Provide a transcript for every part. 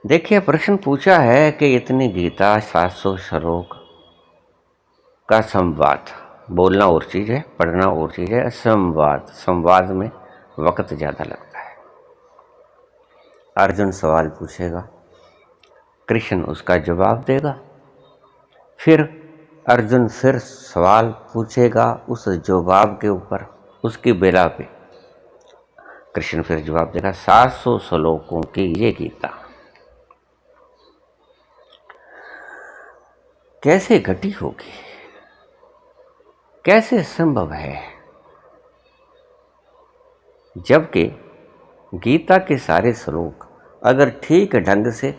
देखिए, प्रश्न पूछा है कि इतनी गीता 700 श्लोक का संवाद, बोलना और चीज़ है, पढ़ना और चीज़ है। संवाद में वक्त ज़्यादा लगता है। अर्जुन सवाल पूछेगा, कृष्ण उसका जवाब देगा, फिर अर्जुन फिर सवाल पूछेगा, उस जवाब के ऊपर, उसकी बेला पे कृष्ण फिर जवाब देगा। 700 श्लोकों की ये गीता कैसे घटी होगी, कैसे संभव है, जबकि गीता के सारे श्लोक अगर ठीक ढंग से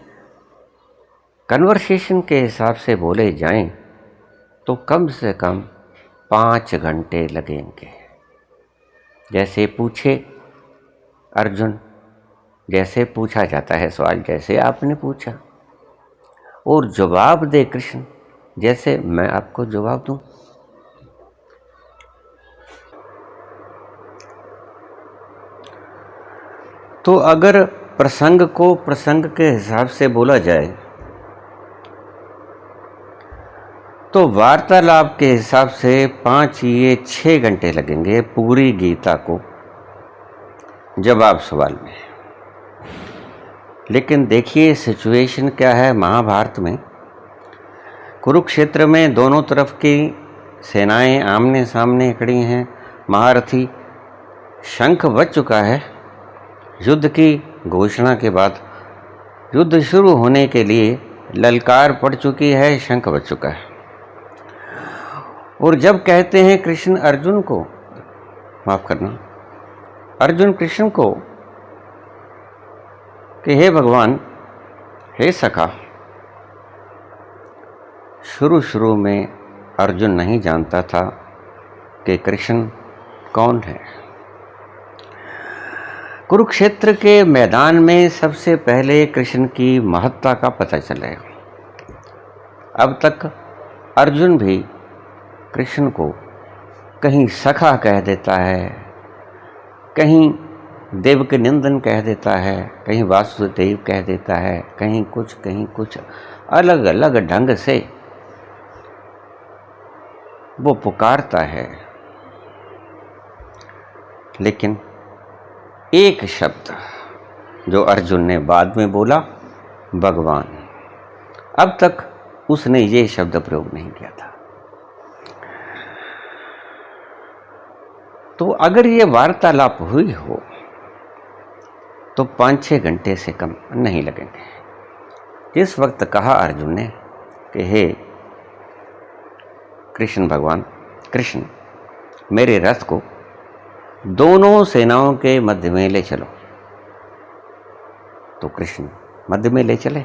कन्वर्सेशन के हिसाब से बोले जाएं तो कम से कम 5 घंटे लगेंगे। जैसे पूछे अर्जुन, जैसे पूछा जाता है सवाल, जैसे आपने पूछा, और जवाब दे कृष्ण जैसे मैं आपको जवाब दूं। तो अगर प्रसंग को प्रसंग के हिसाब से बोला जाए तो वार्तालाप के हिसाब से 5 ये 6 घंटे लगेंगे पूरी गीता को जवाब सवाल में। लेकिन देखिए सिचुएशन क्या है महाभारत में। कुरुक्षेत्र में दोनों तरफ की सेनाएं आमने सामने खड़ी हैं। महारथी शंख बज चुका है। युद्ध की घोषणा के बाद युद्ध शुरू होने के लिए ललकार पड़ चुकी है, शंख बज चुका है। और जब कहते हैं कृष्ण अर्जुन को, माफ करना, अर्जुन कृष्ण को कि हे भगवान, हे सखा, शुरू में अर्जुन नहीं जानता था कि कृष्ण कौन है। कुरुक्षेत्र के मैदान में सबसे पहले कृष्ण की महत्ता का पता चले। अब तक अर्जुन भी कृष्ण को कहीं सखा कह देता है, कहीं देवकी नंदन कह देता है, कहीं वासुदेव कह देता है, कहीं कुछ अलग अलग ढंग से वो पुकारता है। लेकिन एक शब्द जो अर्जुन ने बाद में बोला, भगवान, अब तक उसने ये शब्द प्रयोग नहीं किया था। तो अगर ये वार्तालाप हुई हो तो 5-6 घंटे से कम नहीं लगेंगे। जिस वक्त कहा अर्जुन ने कि हे कृष्ण भगवान, कृष्ण मेरे रथ को दोनों सेनाओं के मध्य में ले चलो, तो कृष्ण मध्य में ले चले।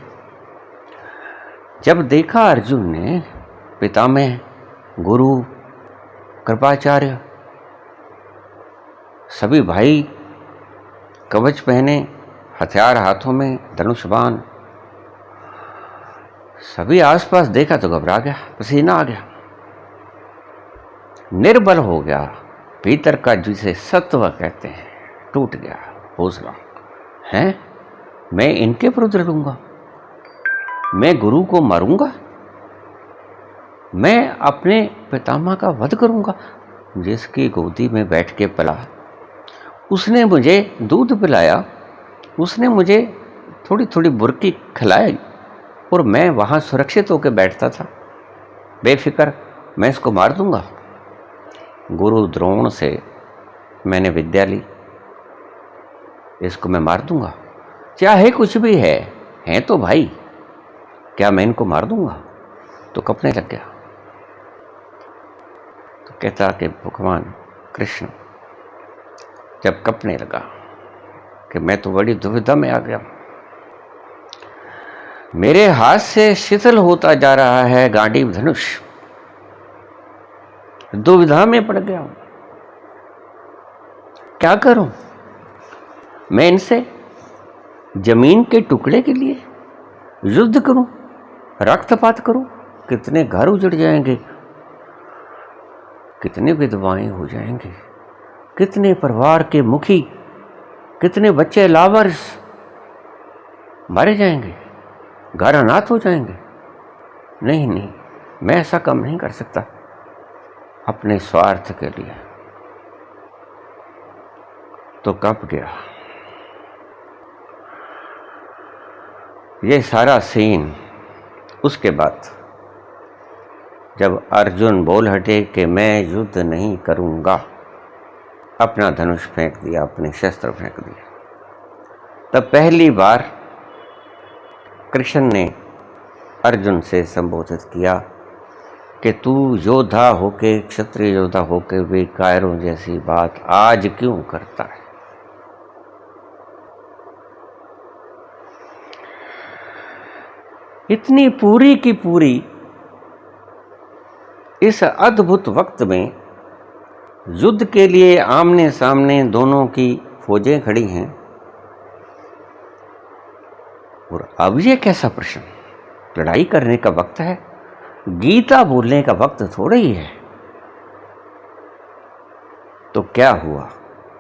जब देखा अर्जुन ने पितामह, गुरु, कृपाचार्य सभी भाई कवच पहने, हथियार हाथों में, धनुष बाण, सभी आसपास देखा तो घबरा गया, पसीना आ गया, निर्बल हो गया। भीतर का जिसे सत्व कहते हैं टूट गया हौसला। हैं, मैं इनके विरुद्ध लड़ूंगा, मैं गुरु को मारूंगा, मैं अपने पितामह का वध करूंगा, जिसकी गोदी में बैठ के पला, उसने मुझे दूध पिलाया, उसने मुझे थोड़ी थोड़ी बुरकी खिलाई और मैं वहाँ सुरक्षित होकर बैठता था बेफिक्र, मैं इसको मार दूंगा। गुरु द्रोण से मैंने विद्या ली, इसको मैं मार दूंगा, चाहे कुछ भी है तो भाई, क्या मैं इनको मार दूंगा? तो कपने लग गया। तो कहता कि भगवान कृष्ण जब कपने लगा कि मैं तो बड़ी दुविधा में आ गया, मेरे हाथ से शिथिल होता जा रहा है गांडीव धनुष, दुविधा में पड़ गया हूं, क्या करूं? मैं इनसे जमीन के टुकड़े के लिए युद्ध करूं, रक्तपात करूं? कितने घर उजड़ जाएंगे, कितने विधवाएं हो जाएंगे, कितने परिवार के मुखी, कितने बच्चे लावारिस मारे जाएंगे। घर अनाथ हो जाएंगे। नहीं नहीं, मैं ऐसा काम नहीं कर सकता अपने स्वार्थ के लिए। तो कब गया ये सारा सीन। उसके बाद जब अर्जुन बोल हटे कि मैं युद्ध नहीं करूंगा, अपना धनुष फेंक दिया, अपने शस्त्र फेंक दिया, तब पहली बार कृष्ण ने अर्जुन से संबोधित किया कि तू योद्धा होके, क्षत्रिय योद्धा होके वे कायरों जैसी बात आज क्यों करता है। इतनी पूरी की पूरी इस अद्भुत वक्त में युद्ध के लिए आमने सामने दोनों की फौजें खड़ी हैं, और अब ये कैसा प्रश्न। लड़ाई करने का वक्त है, गीता बोलने का वक्त थोड़ा ही है। तो क्या हुआ,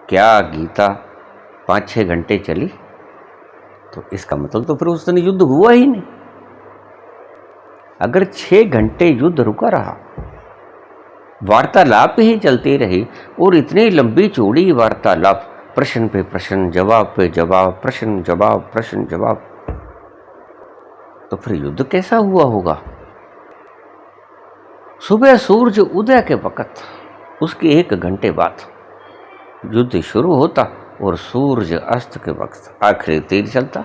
क्या गीता 5-6 घंटे चली? तो इसका मतलब तो फिर उस दिन युद्ध हुआ ही नहीं। अगर 6 घंटे युद्ध रुका रहा, वार्तालाप ही चलती रही, और इतनी लंबी चौड़ी वार्तालाप, प्रश्न पे प्रश्न, जवाब पे जवाब, प्रश्न जवाब, प्रश्न जवाब, तो फिर युद्ध कैसा हुआ होगा। सुबह सूरज उदय के वक्त, उसके 1 घंटे बाद युद्ध शुरू होता, और सूरज अस्त के वक्त आखिरी तीर चलता।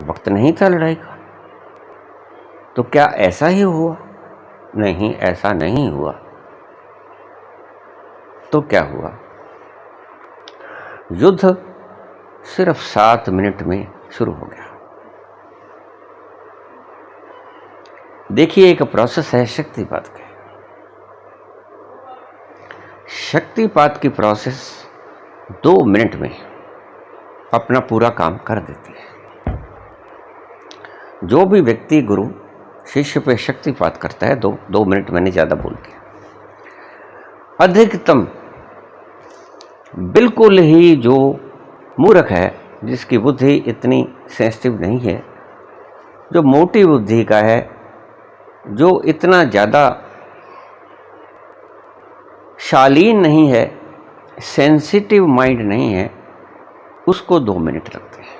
वक्त नहीं था लड़ाई का। तो क्या ऐसा ही हुआ? नहीं, ऐसा नहीं हुआ। तो क्या हुआ? युद्ध सिर्फ 7 मिनट में शुरू हो गया। देखिए, एक प्रोसेस है शक्तिपात के। शक्तिपात की प्रोसेस 2 मिनट में अपना पूरा काम कर देती है। जो भी व्यक्ति गुरु शिष्य पे शक्तिपात करता है, 2 मिनट, मैंने ज़्यादा बोल दिया, अधिकतम बिल्कुल ही जो मूर्ख है, जिसकी बुद्धि इतनी सेंसिटिव नहीं है, जो मोटी बुद्धि का है, जो इतना ज़्यादा शालीन नहीं है, सेंसिटिव माइंड नहीं है, उसको 2 मिनट लगते हैं।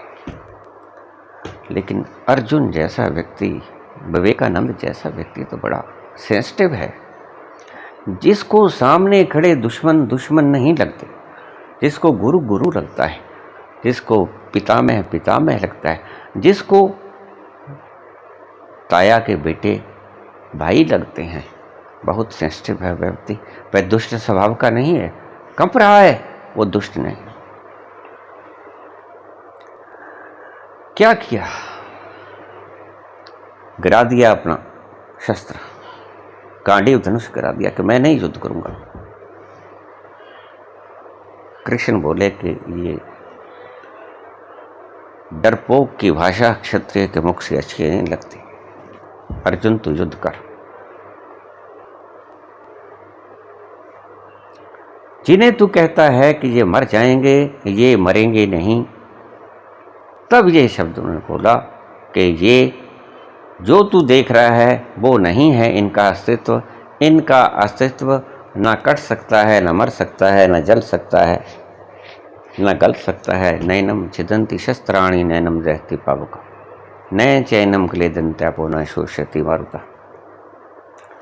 लेकिन अर्जुन जैसा व्यक्ति, विवेकानंद जैसा व्यक्ति तो बड़ा सेंसिटिव है, जिसको सामने खड़े दुश्मन दुश्मन नहीं लगते, जिसको गुरु गुरु लगता है, जिसको पितामह पितामह लगता है, जिसको ताया के बेटे भाई लगते हैं, बहुत सेंसिटिव है व्यक्ति। वह दुष्ट स्वभाव का नहीं है, कंप रहा है, वो दुष्ट नहीं। क्या किया? गिरा दिया अपना शस्त्र, गांडीव धनुष गिरा दिया कि मैं नहीं युद्ध करूंगा। कृष्ण बोले कि ये डरपोक की भाषा क्षत्रिय के मुख से अच्छी नहीं लगती। अर्जुन, तू युद्ध कर। जिन्हें तू कहता है कि ये मर जाएंगे, ये मरेंगे नहीं, तब ये शब्द उन्होंने बोला कि ये जो तू देख रहा है वो नहीं है इनका अस्तित्व। इनका अस्तित्व ना कट सकता है, ना मर सकता है, ना जल सकता है, ना गल सकता है। नैनम छिदंती शस्त्राणि नैनम रहती पावका, नय चैनम क्लेदंत्यापो न शोषयति मारुता।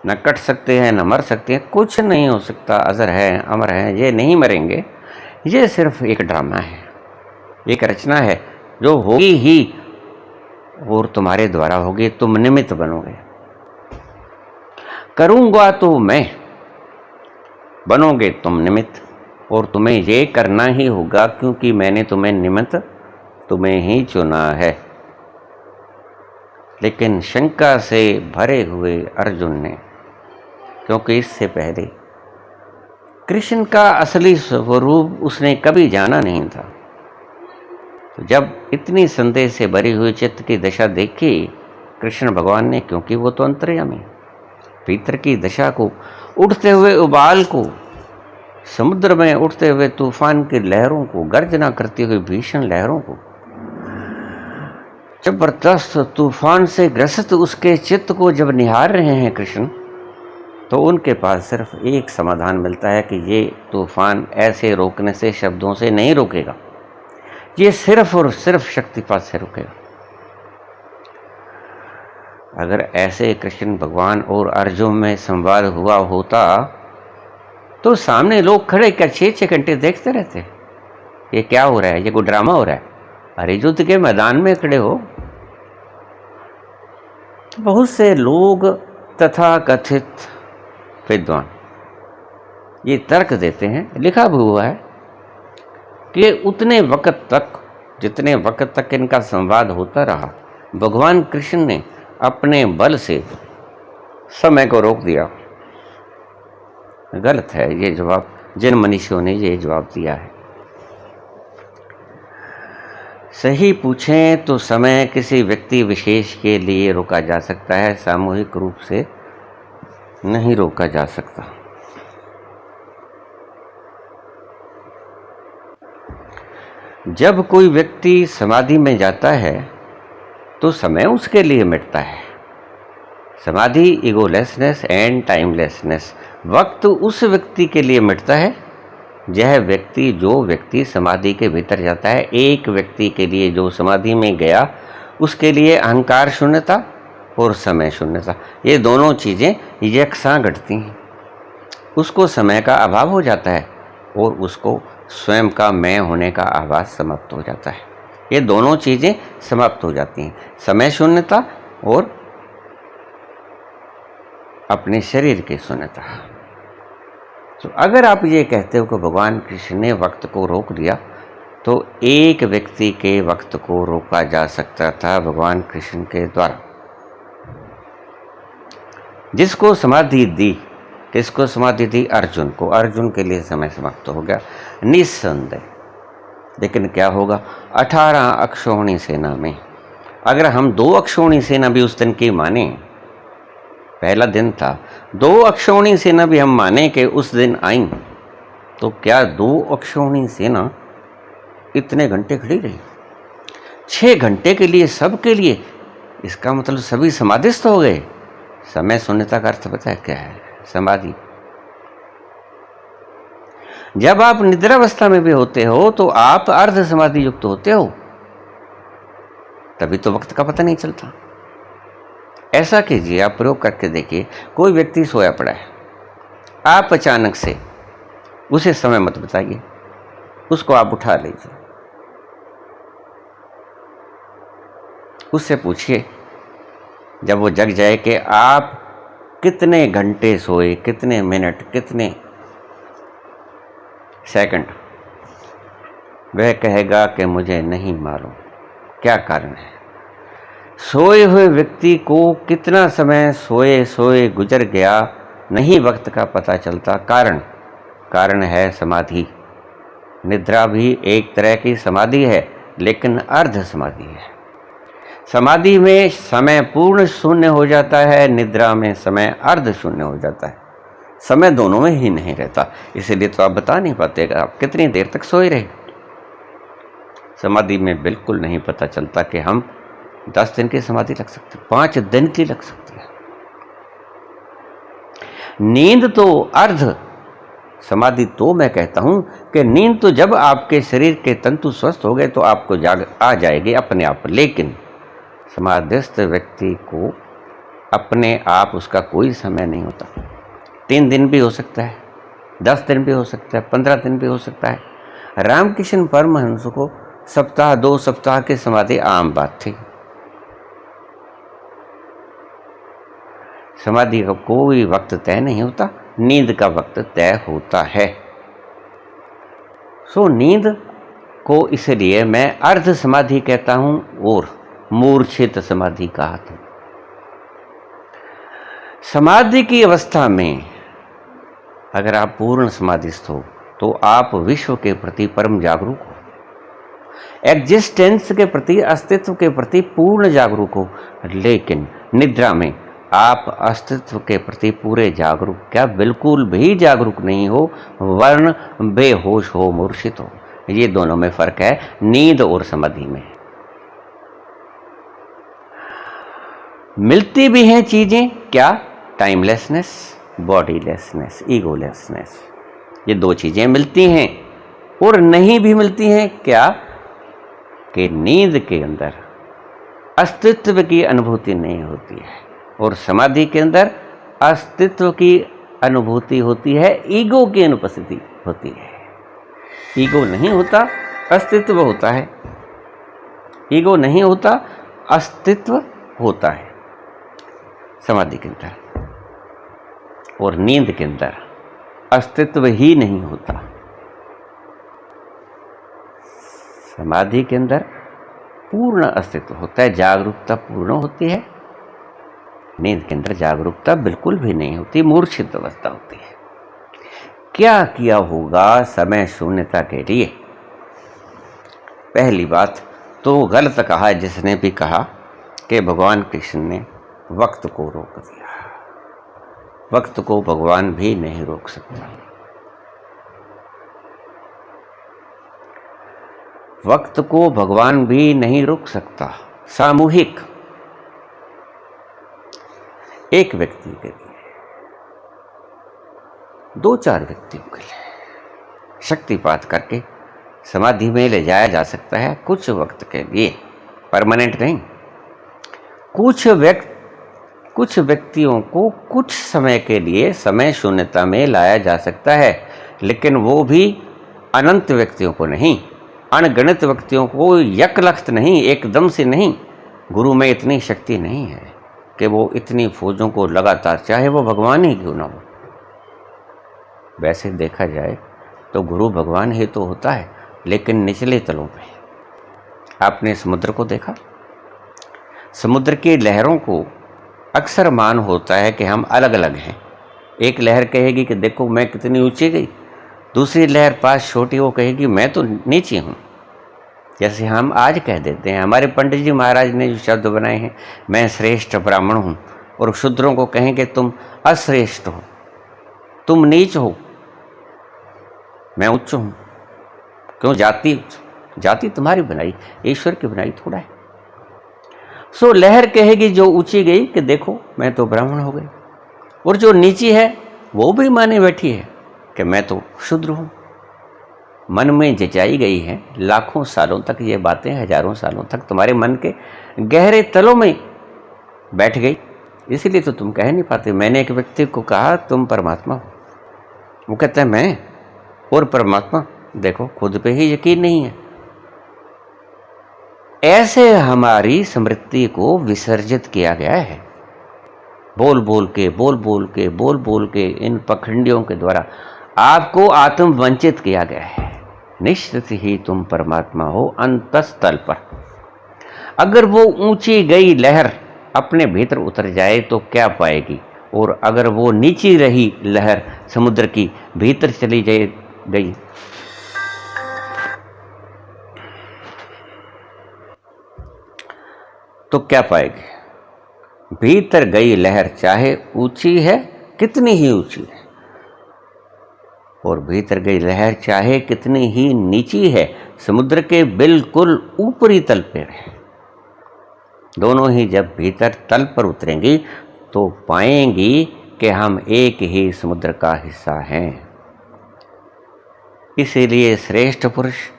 न कट सकते हैं, न मर सकते हैं, कुछ नहीं हो सकता। अजर है, अमर है, ये नहीं मरेंगे। ये सिर्फ एक ड्रामा है, एक रचना है जो होगी ही, और तुम्हारे द्वारा होगी। तुम निमित्त बनोगे। करूंगा तो मैं, बनोगे तुम निमित्त, और तुम्हें ये करना ही होगा, क्योंकि मैंने तुम्हें निमित्त, तुम्हें ही चुना है। लेकिन शंका से भरे हुए अर्जुन ने, क्योंकि इससे पहले कृष्ण का असली स्वरूप उसने कभी जाना नहीं था, तो जब इतनी संदेह से भरी हुई चित्त की दशा देखी कृष्ण भगवान ने, क्योंकि वो तो अंतर्यामी, भीतर की दशा को, उठते हुए उबाल को, समुद्र में उठते हुए तूफान की लहरों को, गर्जना करती हुई भीषण लहरों को, जबरदस्त तूफान से ग्रसित उसके चित्त को जब निहार रहे हैं कृष्ण, तो उनके पास सिर्फ एक समाधान मिलता है कि ये तूफान ऐसे रोकने से, शब्दों से नहीं रोकेगा, ये सिर्फ और सिर्फ शक्तिपात से रुकेगा। अगर ऐसे कृष्ण भगवान और अर्जुन में संवाद हुआ होता तो सामने लोग खड़े क्या 6-6 घंटे देखते रहते, ये क्या हो रहा है, ये कोई ड्रामा हो रहा है। अरे युद्ध के मैदान में खड़े हो। बहुत से लोग तथा कथित विद्वान ये तर्क देते हैं, लिखा भी हुआ है कि उतने वक्त तक, जितने वक्त तक इनका संवाद होता रहा, भगवान कृष्ण ने अपने बल से समय को रोक दिया। गलत है ये जवाब, जिन मनीषियों ने ये जवाब दिया है। सही पूछें तो समय किसी व्यक्ति विशेष के लिए रोका जा सकता है, सामूहिक रूप से नहीं रोका जा सकता। जब कोई व्यक्ति समाधि में जाता है तो समय उसके लिए मिटता है। समाधि ईगोलेसनेस एंड टाइमलेसनेस, वक्त उस व्यक्ति के लिए मिटता है, यह व्यक्ति, जो व्यक्ति समाधि के भीतर जाता है, एक व्यक्ति के लिए जो समाधि में गया, उसके लिए अहंकार शून्यता और समय शून्यता, ये दोनों चीज़ें यकसां घटती हैं। उसको समय का अभाव हो जाता है और उसको स्वयं का मैं होने का आभास समाप्त हो जाता है। ये दोनों चीज़ें समाप्त हो जाती हैं, समय शून्यता और अपने शरीर की शून्यता। तो अगर आप ये कहते हो कि भगवान कृष्ण ने वक्त को रोक दिया, तो एक व्यक्ति के वक्त को रोका जा सकता था भगवान कृष्ण के द्वारा। जिसको समाधि दी, किसको समाधि दी? अर्जुन को। अर्जुन के लिए समय समाप्त हो गया निस्संदेह। लेकिन क्या होगा 18 अक्षौहिणी सेना में? अगर हम 2 अक्षौहिणी सेना भी उस दिन की माने, पहला दिन था, 2 अक्षौहिणी सेना भी हम माने कि उस दिन आई, तो क्या 2 अक्षौहिणी सेना इतने घंटे खड़ी रही? 6 घंटे के लिए, सबके लिए। इसका मतलब सभी समाधिस्थ हो गए। समय शून्यता का अर्थ पता है क्या है? समाधि। जब आप निद्रावस्था में भी होते हो तो आप अर्ध समाधि युक्त होते हो, तभी तो वक्त का पता नहीं चलता। ऐसा कीजिए, आप प्रयोग करके देखिए। कोई व्यक्ति सोया पड़ा है, आप अचानक से उसे समय मत बताइए, उसको आप उठा लीजिए, उससे पूछिए जब वो जग जाए कि आप कितने घंटे सोए, कितने मिनट, कितने सेकंड। वह कहेगा कि मुझे नहीं मालूम। क्या कारण है? सोए हुए व्यक्ति को कितना समय सोए सोए गुजर गया, नहीं वक्त का पता चलता। कारण है समाधि। निद्रा भी एक तरह की समाधि है, लेकिन अर्ध समाधि है। समाधि में समय पूर्ण शून्य हो जाता है, निद्रा में समय अर्ध शून्य हो जाता है। समय दोनों में ही नहीं रहता। इसलिए तो आप बता नहीं पाते आप कितनी देर तक सोए रहे। समाधि में बिल्कुल नहीं पता चलता कि हम 10 दिन की समाधि लग सकती, 5 दिन की लग सकती है। नींद तो अर्ध समाधि, तो मैं कहता हूं कि नींद तो जब आपके शरीर के तंतु स्वस्थ हो गए तो आपको जाग आ जाएगी अपने आप। लेकिन समाधिस्थ व्यक्ति को अपने आप उसका कोई समय नहीं होता। 3 दिन भी हो सकता है, 10 दिन भी हो सकता है, 15 दिन भी हो सकता है। रामकृष्ण परमहंस को सप्ताह 2 सप्ताह की समाधि आम बात थी। समाधि का कोई वक्त तय नहीं होता, नींद का वक्त तय होता है। सो नींद को इसलिए मैं अर्ध समाधि कहता हूं और मूर्छित समाधि कहा था। समाधि की अवस्था में अगर आप पूर्ण समाधिस्थ हो तो आप विश्व के प्रति परम जागरूक हो, एग्जिस्टेंस के प्रति, अस्तित्व के प्रति पूर्ण जागरूक हो। लेकिन निद्रा में आप अस्तित्व के प्रति पूरे जागरूक, क्या बिल्कुल भी जागरूक नहीं हो, वर्ण बेहोश हो, मूर्छित हो। ये दोनों में फर्क है नींद और समाधि में। मिलती भी हैं चीजें क्या? टाइमलेसनेस, बॉडीलेसनेस, ईगोलेसनेस, ये दो चीजें मिलती हैं। और नहीं भी मिलती हैं क्या? कि नींद के अंदर अस्तित्व की अनुभूति नहीं होती है और समाधि के अंदर अस्तित्व की अनुभूति होती है, ईगो की अनुपस्थिति होती है। ईगो नहीं होता, अस्तित्व होता है। ईगो नहीं होता, अस्तित्व होता है समाधि के अंदर। और नींद के अंदर अस्तित्व ही नहीं होता। समाधि के अंदर पूर्ण अस्तित्व होता है, जागरूकता पूर्ण होती है। नींद के अंदर जागरूकता बिल्कुल भी नहीं होती, मूर्छित अवस्था होती है। क्या किया होगा समय शून्यता के लिए? पहली बात तो गलत कहा जिसने भी कहा कि भगवान कृष्ण ने वक्त को रोक दिया। वक्त को भगवान भी नहीं रोक सकता। वक्त को भगवान भी नहीं रोक सकता। सामूहिक एक व्यक्ति के लिए, दो चार व्यक्तियों के लिए शक्तिपात करके समाधि में ले जाया जा सकता है कुछ वक्त के लिए, परमानेंट नहीं। कुछ व्यक्तियों को कुछ समय के लिए समय शून्यता में लाया जा सकता है, लेकिन वो भी अनंत व्यक्तियों को नहीं, अनगणित व्यक्तियों को, यकलख्त नहीं, एकदम से नहीं। गुरु में इतनी शक्ति नहीं है कि वो इतनी फौजों को लगातार, चाहे वो भगवान ही क्यों ना हो। वैसे देखा जाए तो गुरु भगवान ही तो होता है, लेकिन निचले तलों पे। आपने समुद्र को देखा? समुद्र की लहरों को अक्सर मान होता है कि हम अलग अलग हैं। एक लहर कहेगी कि देखो मैं कितनी ऊंची गई, दूसरी लहर पास छोटी, वो कहेगी मैं तो नीचे हूँ। जैसे हम आज कह देते हैं, हमारे पंडित जी महाराज ने जो शब्द बनाए हैं, मैं श्रेष्ठ ब्राह्मण हूँ, और शूद्रों को कहेंगे तुम अश्रेष्ठ हो, तुम नीच हो, मैं उच्च हूँ। क्यों? जाति तुम्हारी बनाई, ईश्वर की बनाई थोड़ा है। सो लहर कहेगी जो ऊंची गई कि देखो मैं तो ब्राह्मण हो गई, और जो नीची है वो भी माने बैठी है कि मैं तो शूद्र हूँ। मन में जचाई गई है लाखों सालों तक ये बातें, हजारों सालों तक तुम्हारे मन के गहरे तलों में बैठ गई, इसीलिए तो तुम कह नहीं पाते। मैंने एक व्यक्ति को कहा तुम परमात्मा हो, वो कहता है मैं और परमात्मा, देखो खुद पे ही यकीन नहीं है। ऐसे हमारी स्मृति को विसर्जित किया गया है, बोल बोल के इन पखंडियों के द्वारा आपको आत्म वंचित किया गया है। निश्चित ही तुम परमात्मा हो अंतस्थल पर। अगर वो ऊंची गई लहर अपने भीतर उतर जाए तो क्या पाएगी, और अगर वो नीची रही लहर समुद्र की भीतर चली गई तो क्या पाएगी? भीतर गई लहर चाहे ऊंची है, कितनी ही ऊंची है, और भीतर गई लहर चाहे कितनी ही नीची है, समुद्र के बिल्कुल ऊपरी तल पर है, दोनों ही जब भीतर तल पर उतरेंगी तो पाएंगी कि हम एक ही समुद्र का हिस्सा हैं। इसीलिए श्रेष्ठ पुरुष,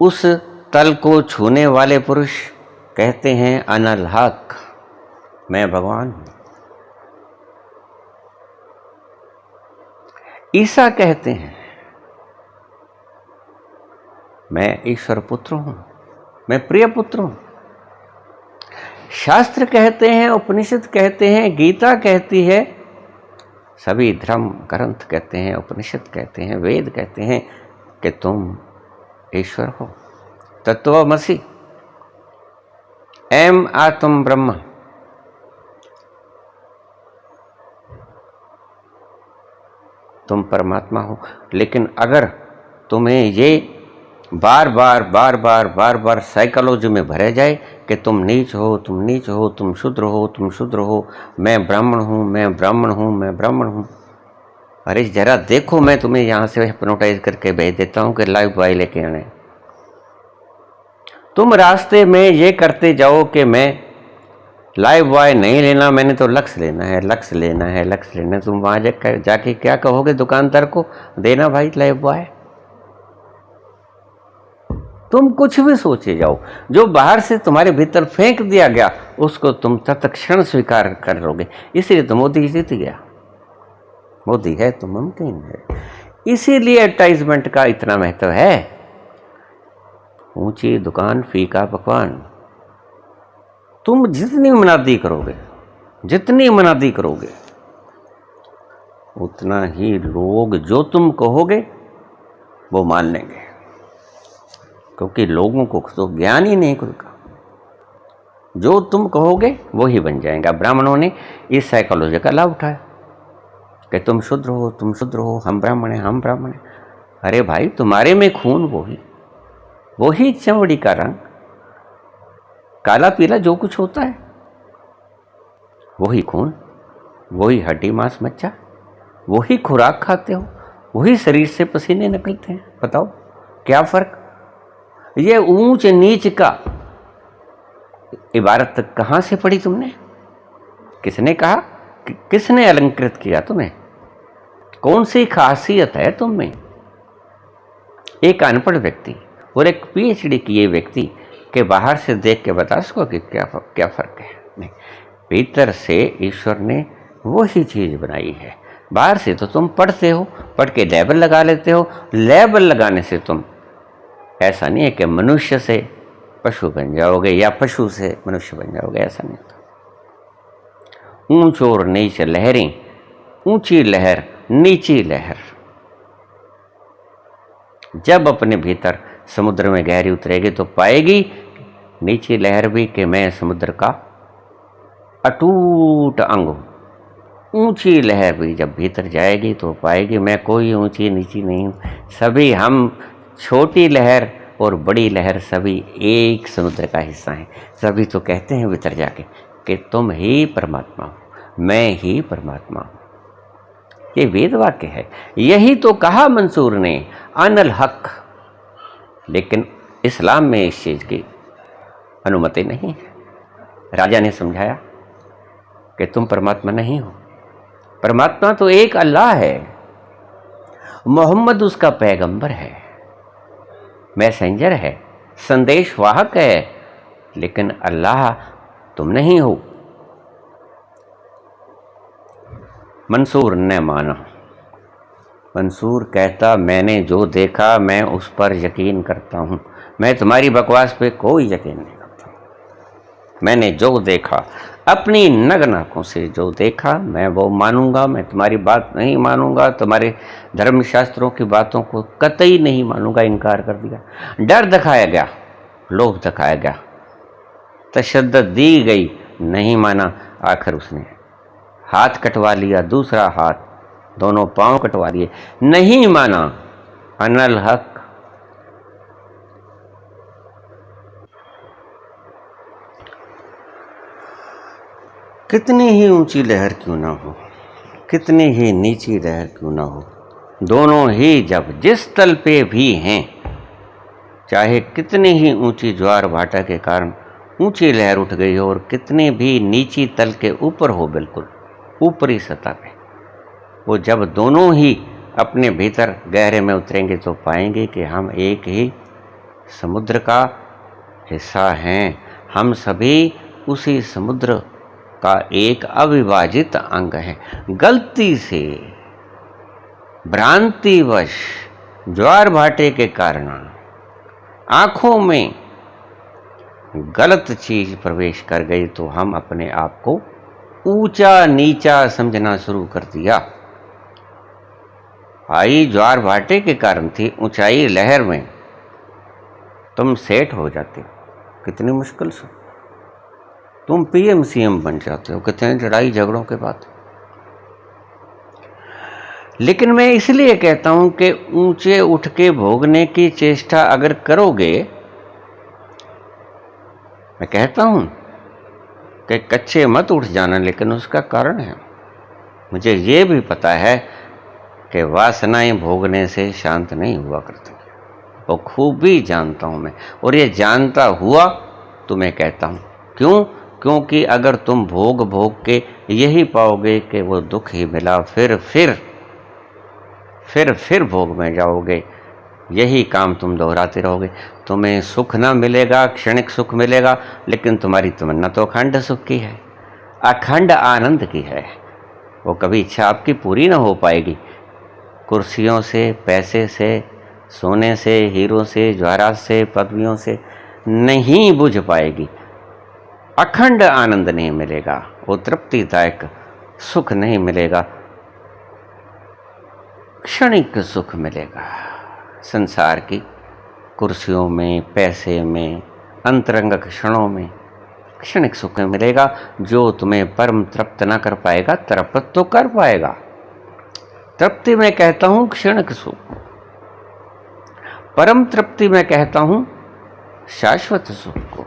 उस तल को छूने वाले पुरुष कहते हैं अनल हक, मैं भगवान हूं। ईसा कहते हैं मैं ईश्वर पुत्र हूं, मैं प्रिय पुत्र हूं। शास्त्र कहते हैं, उपनिषद कहते हैं, गीता कहती है, सभी धर्म ग्रंथ कहते हैं, उपनिषद कहते हैं, वेद कहते हैं कि तुम ईश्वर हो, तत्वमसि, एम आत्म ब्रह्म। तुम परमात्मा हो। लेकिन अगर तुम्हें ये बार बार साइकोलॉजी में भरे जाए कि तुम नीच हो, तुम नीच हो, तुम शूद्र हो, तुम शूद्र हो, मैं ब्राह्मण हूँ, मैं ब्राह्मण हूँ, मैं ब्राह्मण हूँ। अरे जरा देखो, मैं तुम्हें यहाँ से हिप्नोटाइज करके भेज देता हूँ कि लाइव बॉय लेके आने। तुम रास्ते में ये करते जाओ कि मैं लाइफ बॉय नहीं लेना, मैंने तो लक्स लेना है, लक्स लेना है, लक्स लेना है। तुम वहाँ जाके क्या कहोगे दुकानदार को? देना भाई लाइफ बॉय। तुम कुछ भी सोचे जाओ, जो बाहर से तुम्हारे भीतर फेंक दिया गया उसको तुम तत्क्षण स्वीकार कर लोगे। इसलिए तो मोदी जीत गया। मोदी है तो मुमकिन है। इसीलिए एडवर्टाइजमेंट का इतना महत्व है। ऊंची दुकान फीका पकवान। तुम जितनी मुनादी करोगे, जितनी मुनादी करोगे, उतना ही लोग जो तुम कहोगे वो मान लेंगे, क्योंकि लोगों को तो ज्ञान ही नहीं खुद का। जो तुम कहोगे वो ही बन जाएगा। ब्राह्मणों ने इस साइकोलॉजी का लाभ उठाया कि तुम शूद्र हो, तुम शूद्र हो, हम ब्राह्मण हैं, हम ब्राह्मण हैं। अरे भाई, तुम्हारे में खून वही चमड़ी का रंग, काला पीला जो कुछ होता है वही खून, वही हड्डी मांस मज्जा, वही खुराक खाते हो, वही शरीर से पसीने निकलते हैं। बताओ क्या फर्क? ये ऊंच नीच का इबारत कहां से पढ़ी तुमने? किसने कहा? किसने अलंकृत किया तुम्हें? कौन सी खासियत है तुम में? एक अनपढ़ व्यक्ति और एक पीएचडी किए व्यक्ति के बाहर से देख के बता सको कि क्या फर्क है? नहीं, भीतर से ईश्वर ने वही चीज बनाई है। बाहर से तो तुम पढ़ते हो, पढ़ के लेबल लगा लेते हो। लेबल लगाने से तुम, ऐसा नहीं है कि मनुष्य से पशु बन जाओगे या पशु से मनुष्य बन जाओगे, ऐसा नहीं होता। ऊंच और नीच लहरें, ऊंची लहर नीची लहर जब अपने भीतर समुद्र में गहरी उतरेगी तो पाएगी नीची लहर भी कि मैं समुद्र का अटूट अंग हूं। ऊंची लहर भी जब भीतर जाएगी तो पाएगी मैं कोई ऊंची नीची नहीं हूं, सभी हम छोटी लहर और बड़ी लहर सभी एक समुद्र का हिस्सा हैं। सभी तो कहते हैं भीतर जाके कि तुम ही परमात्मा हो, मैं ही परमात्मा हूं। ये वेद वाक्य है। यही तो कहा मंसूर ने, अनल हक। लेकिन इस्लाम में इस चीज की अनुमति नहीं है। राजा ने समझाया कि तुम परमात्मा नहीं हो, परमात्मा तो एक अल्लाह है, मोहम्मद उसका पैगंबर है, मैसेंजर है, संदेश वाहक है, लेकिन अल्लाह तुम नहीं हो। मंसूर ने माना। मंसूर कहता मैंने जो देखा मैं उस पर यकीन करता हूं, मैं तुम्हारी बकवास पे कोई यकीन नहीं करता। मैंने जो देखा, अपनी नग्न आंखों से जो देखा मैं वो मानूंगा। मैं तुम्हारी बात नहीं मानूंगा, तुम्हारे धर्मशास्त्रों की बातों को कतई नहीं मानूंगा। इनकार कर दिया। डर दिखाया गया, लोभ दिखाया गया, तशद्दुद दी गई, नहीं माना। आखिर उसने हाथ कटवा लिया, दूसरा हाथ, दोनों पांव कटवा लिए, नहीं माना। अनल हक। कितनी ही ऊंची लहर क्यों ना हो, कितनी ही नीची लहर क्यों ना हो, दोनों ही जब जिस तल पे भी हैं, चाहे कितनी ही ऊंची ज्वार भाटा के कारण ऊंची लहर उठ गई हो और कितनी भी नीची तल के ऊपर हो, बिल्कुल ऊपरी सतह पे, वो जब दोनों ही अपने भीतर गहरे में उतरेंगे तो पाएंगे कि हम एक ही समुद्र का हिस्सा हैं। हम सभी उसी समुद्र का एक अविभाजित अंग है। गलती से, भ्रांतिवश, ज्वार भाटे के कारण आंखों में गलत चीज प्रवेश कर गई तो हम अपने आप को ऊंचा नीचा समझना शुरू कर दिया। आई ज्वार भाटे के कारण थी, ऊंचाई लहर में तुम सेट हो जाते हो, कितनी मुश्किल से तुम पीएम सीएम बन जाते हो, कितने लड़ाई झगड़ों के बाद। लेकिन मैं इसलिए कहता हूं कि ऊंचे उठ के भोगने की चेष्टा अगर करोगे, मैं कहता हूं कि कच्चे मत उठ जाना, लेकिन उसका कारण है। मुझे ये भी पता है कि वासनाएं भोगने से शांत नहीं हुआ करती, वो खूब भी जानता हूं मैं, और ये जानता हुआ तो मैं कहता हूं। क्यों? क्योंकि अगर तुम भोग भोग के यही पाओगे कि वो दुख ही मिला, फिर भोग में जाओगे, यही काम तुम दोहराते रहोगे। तुम्हें सुख ना मिलेगा, क्षणिक सुख मिलेगा, लेकिन तुम्हारी तमन्ना तो अखंड सुख की है, अखंड आनंद की है। वो कभी इच्छा आपकी पूरी ना हो पाएगी। कुर्सियों से, पैसे से, सोने से, हीरों से, जवाहरात से, पदवियों से नहीं बुझ पाएगी। अखंड आनंद नहीं मिलेगा, वो तृप्तिदायक सुख नहीं मिलेगा, क्षणिक सुख मिलेगा। संसार की कुर्सियों में, पैसे में, अंतरंग क्षणों में क्षणिक सुख मिलेगा, जो तुम्हें परम तृप्त ना कर पाएगा, तृप्त तो कर पाएगा। तृप्ति मैं कहता हूं क्षणिक सुख, परम तृप्ति मैं कहता हूं शाश्वत सुख को,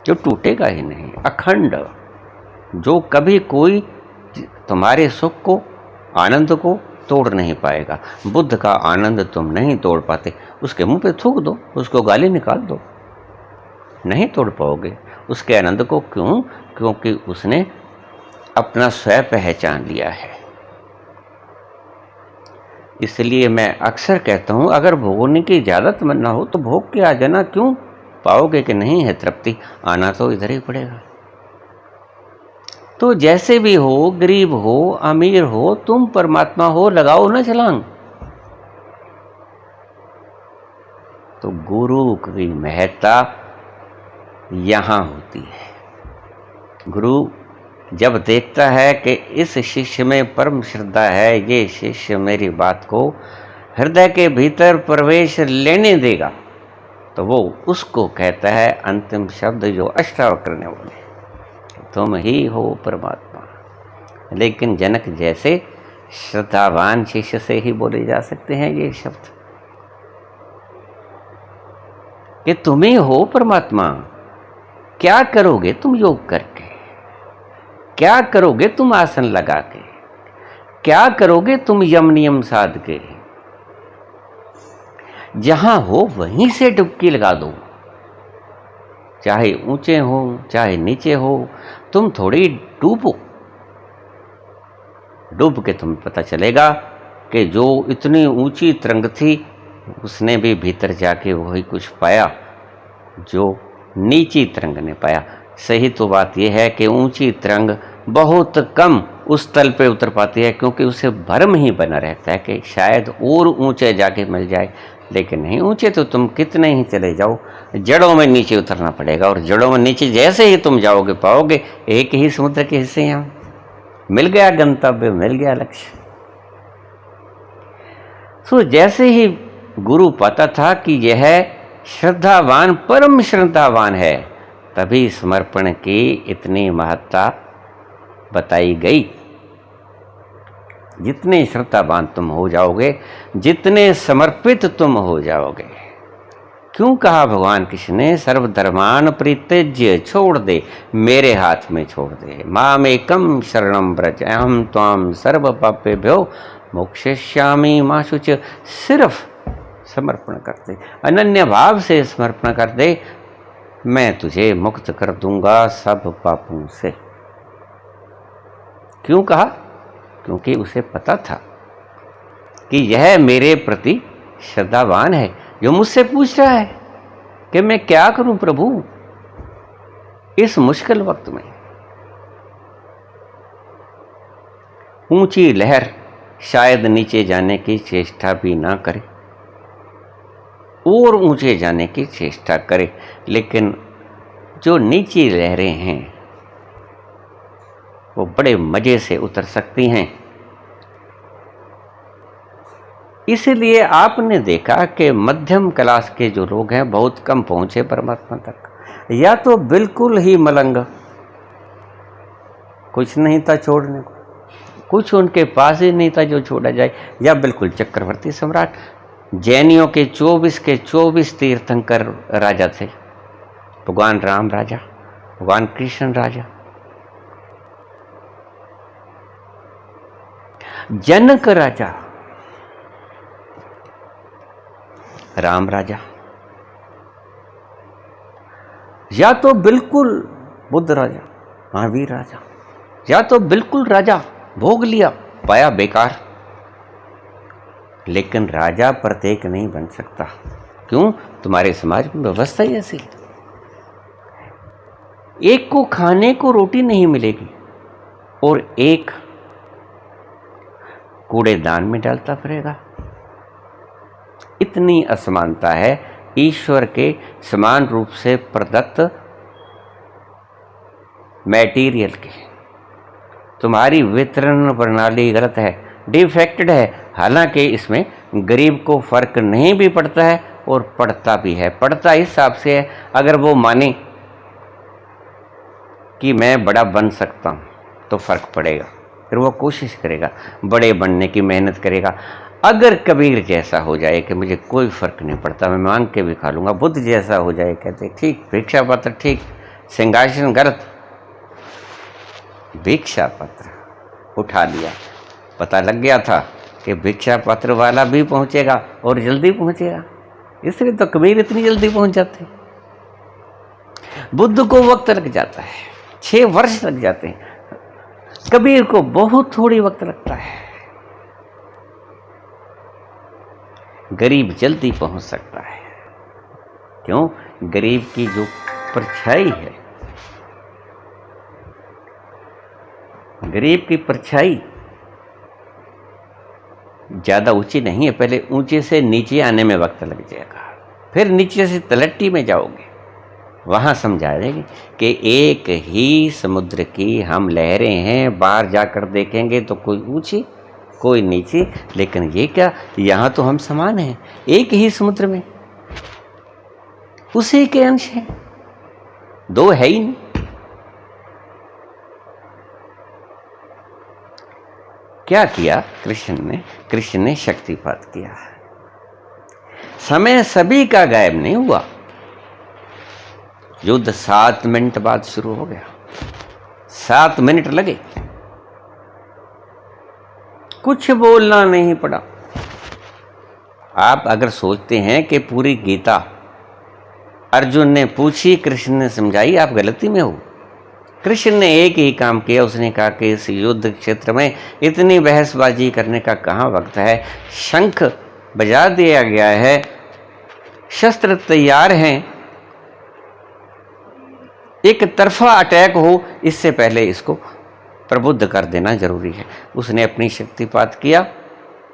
जो टूटेगा ही नहीं, अखंड, जो कभी कोई तुम्हारे सुख को, आनंद को तोड़ नहीं पाएगा। बुद्ध का आनंद तुम नहीं तोड़ पाते, उसके मुंह पे थूक दो, उसको गाली निकाल दो, नहीं तोड़ पाओगे उसके आनंद को। क्यों? क्योंकि उसने अपना स्वयं पहचान लिया है। इसलिए मैं अक्सर कहता हूं, अगर भोगने की ज्यादा तमन्ना हो तो भोग के आ जाना। क्यों? पाओगे कि नहीं है तृप्ति, आना तो इधर ही पड़ेगा। तो जैसे भी हो, गरीब हो, अमीर हो, तुम परमात्मा हो, लगाओ ना छलांग। तो गुरु की महत्ता यहां होती है। गुरु जब देखता है कि इस शिष्य में परम श्रद्धा है, ये शिष्य मेरी बात को हृदय के भीतर प्रवेश लेने देगा, तो वो उसको कहता है अंतिम शब्द जो अष्टावक्र ने बोले, तुम ही हो परमात्मा। लेकिन जनक जैसे श्रद्धावान शिष्य से ही बोले जा सकते हैं ये शब्द कि तुम ही हो परमात्मा। क्या करोगे तुम योग करके? क्या करोगे तुम आसन लगा के? क्या करोगे तुम यम नियम साध के? जहां हो वहीं से डुबकी लगा दो, चाहे ऊंचे हो चाहे नीचे हो, तुम थोड़ी डूबो। डूब के तुम्हें पता चलेगा कि जो इतनी ऊंची तरंग थी, उसने भी भीतर जाके वही कुछ पाया जो नीची तरंग ने पाया। सही तो बात यह है कि ऊंची तरंग बहुत कम उस तल पे उतर पाती है, क्योंकि उसे भ्रम ही बना रहता है कि शायद और ऊंचे जाके मिल जाए। लेकिन नहीं, ऊंचे तो तुम कितने ही चले जाओ, जड़ों में नीचे उतरना पड़ेगा, और जड़ों में नीचे जैसे ही तुम जाओगे पाओगे एक ही समुद्र के हिस्से हैं। मिल गया गंतव्य, मिल गया लक्ष्य। तो जैसे ही गुरु पता था कि यह श्रद्धावान परम श्रद्धावान है, तभी समर्पण की इतनी महत्ता बताई गई। जितने श्रद्धावान तुम हो जाओगे, जितने समर्पित तुम हो जाओगे। क्यों कहा भगवान कृष्ण ने, सर्वधर्मान परित्यज्य, छोड़ दे, मेरे हाथ में छोड़ दे। मामेकम शरणम व्रज अहम त्वाम सर्व पापेभ्यो मोक्षयिष्यामि मा शुच। सिर्फ समर्पण कर दे, अनन्य भाव से समर्पण कर दे, मैं तुझे मुक्त कर दूंगा सब पापों से। क्यों कहा? क्योंकि उसे पता था कि यह मेरे प्रति श्रद्धावान है, जो मुझसे पूछ रहा है कि मैं क्या करूं प्रभु इस मुश्किल वक्त में। ऊंची लहर शायद नीचे जाने की चेष्टा भी ना करे, और ऊंचे जाने की चेष्टा करे, लेकिन जो नीची लहरें हैं वो बड़े मजे से उतर सकती हैं। इसलिए आपने देखा कि मध्यम क्लास के जो लोग हैं बहुत कम पहुंचे परमात्मा तक, या तो बिल्कुल ही मलंग, कुछ नहीं था छोड़ने को, कुछ उनके पास ही नहीं था जो छोड़ा जाए, या बिल्कुल चक्रवर्ती सम्राट। जैनियों के 24 तीर्थंकर राजा थे, भगवान राम राजा, भगवान कृष्ण राजा, जनक राजा, राम राजा। या तो बिल्कुल बुद्ध राजा, महावीर राजा, या तो बिल्कुल राजा, भोग लिया, पाया बेकार। लेकिन राजा प्रत्येक नहीं बन सकता। क्यों? तुम्हारे समाज में व्यवस्था ही ऐसी। एक को खाने को रोटी नहीं मिलेगी और एक कूड़ेदान में डालता फिरेगा। इतनी असमानता है ईश्वर के समान रूप से प्रदत्त मैटीरियल की। तुम्हारी वितरण प्रणाली गलत है, डिफेक्टेड है। हालांकि इसमें गरीब को फर्क नहीं भी पड़ता है और पड़ता भी है। पड़ता इस हिसाब से है, अगर वो माने कि मैं बड़ा बन सकता हूं तो फर्क पड़ेगा, फिर वो कोशिश करेगा, बड़े बनने की मेहनत करेगा। अगर कबीर जैसा हो जाए कि मुझे कोई फर्क नहीं पड़ता, मैं मांग के भी खा लूंगा, बुद्ध जैसा हो जाए, कहते ठीक, भिक्षा पत्र ठीक, सिंहासन गलत, भिक्षा पत्र उठा लिया। पता लग गया था कि भिक्षा पत्र वाला भी पहुंचेगा और जल्दी पहुंचेगा, इसलिए तो कबीर इतनी जल्दी पहुंच जाते। बुद्ध को वक्त लग जाता है, 6 वर्ष लग जाते हैं, कबीर को बहुत थोड़ी वक्त लगता है। गरीब जल्दी पहुंच सकता है। क्यों? गरीब की जो परछाई है, गरीब की परछाई ज्यादा ऊंची नहीं है, पहले ऊंचे से नीचे आने में वक्त लग जाएगा, फिर नीचे से तलट्टी में जाओगे, वहां समझा देंगे कि एक ही समुद्र की हम लहरें हैं। बाहर जाकर देखेंगे तो कोई ऊंची कोई नीची, लेकिन ये क्या, यहां तो हम समान हैं, एक ही समुद्र में, उसी के अंश हैं, दो है ही नहीं। क्या किया कृष्ण ने? कृष्ण ने शक्तिपात किया। समय सभी का गायब नहीं हुआ। युद्ध 7 मिनट बाद शुरू हो गया, 7 मिनट लगे, कुछ बोलना नहीं पड़ा। आप अगर सोचते हैं कि पूरी गीता अर्जुन ने पूछी, कृष्ण ने समझाई, आप गलती में हो। कृष्ण ने एक ही काम किया, उसने कहा कि इस युद्ध क्षेत्र में इतनी बहसबाजी करने का कहाँ वक्त है। शंख बजा दिया गया है, शस्त्र तैयार हैं, एक तरफा अटैक हो, इससे पहले इसको प्रबुद्ध कर देना जरूरी है। उसने अपनी शक्तिपात किया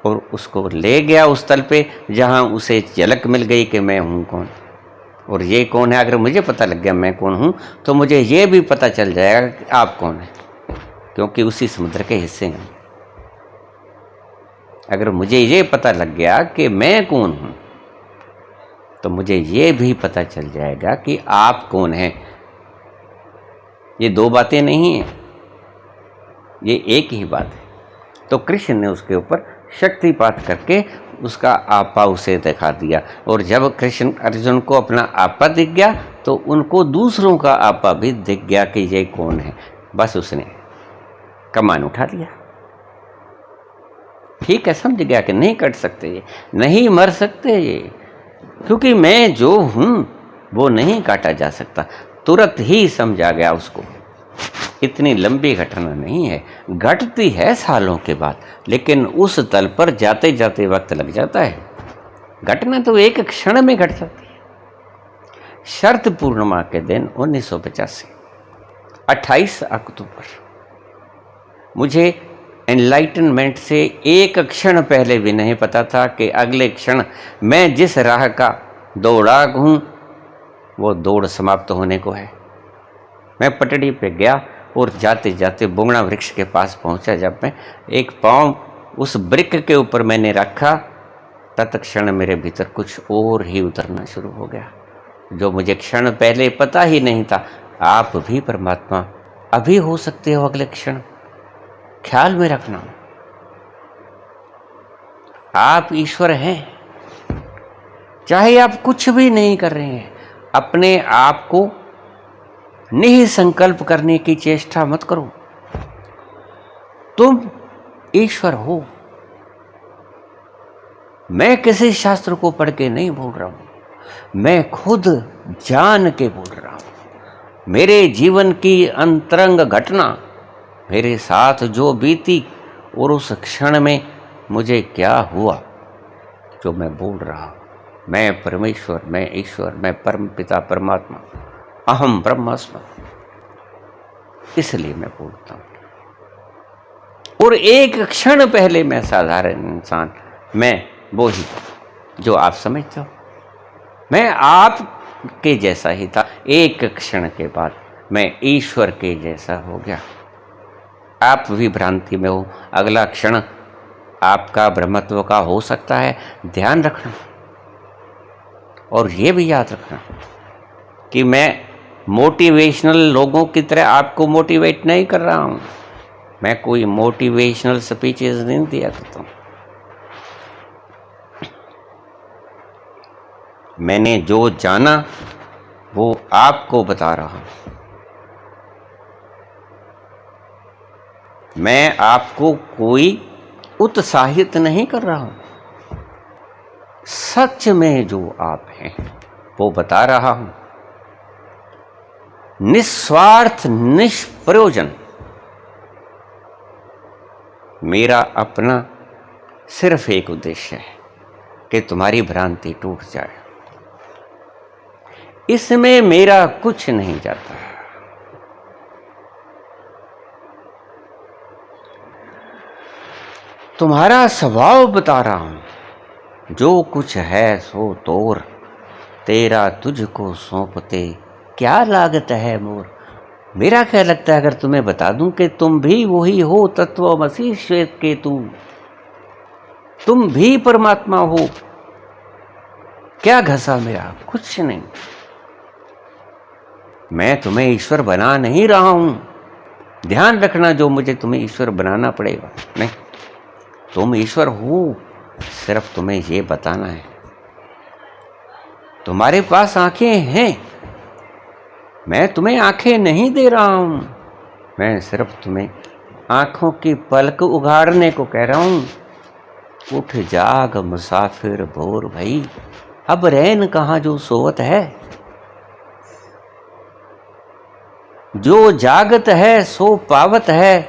और उसको ले गया उस तल पे जहां उसे झलक मिल गई कि मैं हूं कौन और ये कौन है। अगर मुझे पता लग गया मैं कौन हूं तो मुझे ये भी पता चल जाएगा कि आप कौन है, क्योंकि उसी समुद्र के हिस्से हैं। अगर मुझे ये पता लग गया कि मैं कौन हूं तो मुझे ये भी पता चल जाएगा कि आप कौन हैं। ये दो बातें नहीं हैं, ये एक ही बात है। तो कृष्ण ने उसके ऊपर शक्तिपात करके उसका आपा उसे दिखा दिया। और जब कृष्ण अर्जुन को अपना आपा दिख गया तो उनको दूसरों का आपा भी दिख गया कि ये कौन है। बस उसने कमान उठा लिया। ठीक है, समझ गया कि नहीं कट सकते, ये नहीं मर सकते ये, क्योंकि मैं जो हूं वो नहीं काटा जा सकता। तुरंत ही समझा गया उसको। इतनी लंबी घटना नहीं है, घटती है सालों के बाद, लेकिन उस तल पर जाते जाते वक्त लग जाता है। घटना तो एक क्षण में घट जाती है। शरद पूर्णिमा के दिन 1985 28 अक्टूबर, मुझे एनलाइटनमेंट से एक क्षण पहले भी नहीं पता था कि अगले क्षण मैं जिस राह का दौड़ाक हूं वो दौड़ समाप्त होने को है। मैं पटड़ी पे गया और जाते जाते बुंगड़ा वृक्ष के पास पहुंचा। जब मैं एक पांव उस वृक्ष के ऊपर मैंने रखा, तत्क्षण मेरे भीतर कुछ और ही उतरना शुरू हो गया, जो मुझे क्षण पहले पता ही नहीं था। आप भी परमात्मा अभी हो सकते हो, अगले क्षण ख्याल में रखना। आप ईश्वर हैं, चाहे आप कुछ भी नहीं कर रहे हैं। अपने आप को निःसंकल्प करने की चेष्टा मत करो। तुम ईश्वर हो। मैं किसी शास्त्र को पढ़ के नहीं बोल रहा हूं, मैं खुद जान के बोल रहा हूं। मेरे जीवन की अंतरंग घटना मेरे साथ जो बीती और उस क्षण में मुझे क्या हुआ जो मैं बोल रहा हूं। मैं परमेश्वर, मैं ईश्वर, मैं परम पिता परमात्मा, अहम ब्रह्मास्मि, इसलिए मैं बोलता हूं। और एक क्षण पहले मैं साधारण इंसान, मैं वो ही जो आप समझते हो, मैं आपके जैसा ही था। एक क्षण के बाद मैं ईश्वर के जैसा हो गया। आप भी भ्रांति में हो, अगला क्षण आपका ब्रह्मत्व का हो सकता है। ध्यान रखना और ये भी याद रखना कि मैं मोटिवेशनल लोगों की तरह आपको मोटिवेट नहीं कर रहा हूं। मैं कोई मोटिवेशनल स्पीचेस नहीं दिया करता हूं। मैंने जो जाना वो आपको बता रहा हूं। मैं आपको कोई उत्साहित नहीं कर रहा हूं। सच में जो आप हैं वो बता रहा हूं। निस्वार्थ निष्प्रयोजन मेरा अपना सिर्फ एक उद्देश्य है कि तुम्हारी भ्रांति टूट जाए। इसमें मेरा कुछ नहीं जाता। तुम्हारा स्वभाव बता रहा हूं। जो कुछ है सो तोर, तेरा तुझको सौंपते क्या लागत है मोर। मेरा क्या लगता है अगर तुम्हें बता दूं कि तुम भी वही हो, तत्वमसि श्वेत केतु, तुम भी परमात्मा हो। क्या घसा मेरा, कुछ नहीं। मैं तुम्हें ईश्वर बना नहीं रहा हूं। ध्यान रखना, जो मुझे तुम्हें ईश्वर बनाना पड़ेगा नहीं, तुम ईश्वर हो। सिर्फ तुम्हें ये बताना है। तुम्हारे पास आंखें हैं, मैं तुम्हें आंखें नहीं दे रहा हूं। मैं सिर्फ तुम्हें आंखों की पलक उघाड़ने को कह रहा हूं। उठ जाग मुसाफिर भोर भई, अब रैन कहां जो सोवत है। जो जागत है सो पावत है,